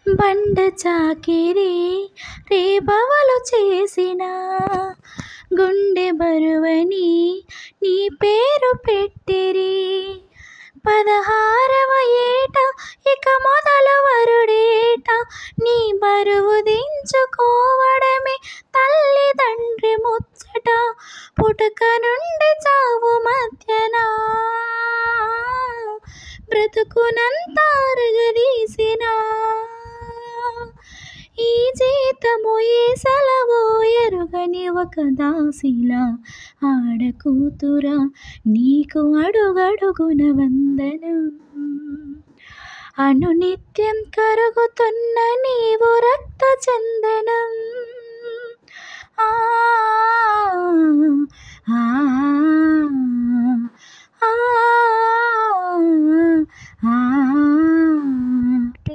బండ చాకిరి రేపవలు చేసిన గుండె బరువని నీ పేరు పెట్టిరి. 16వ ఏట ఇక మొదలు వరుడేట నీ బరువు దించుకోవడమే తల్లిదండ్రి ముచ్చట. పుటక నుండి చావు మధ్యన బ్రతుకునంతా అరగదీసిన ఈ జీతము ఏ సెలవో ఎరుగని ఒక దాసిలా ఆడకూతురా నీకు అడుగడుగున వందనం. అనునిత్యం కరుగుతున్న నీవు రక్త చందనం.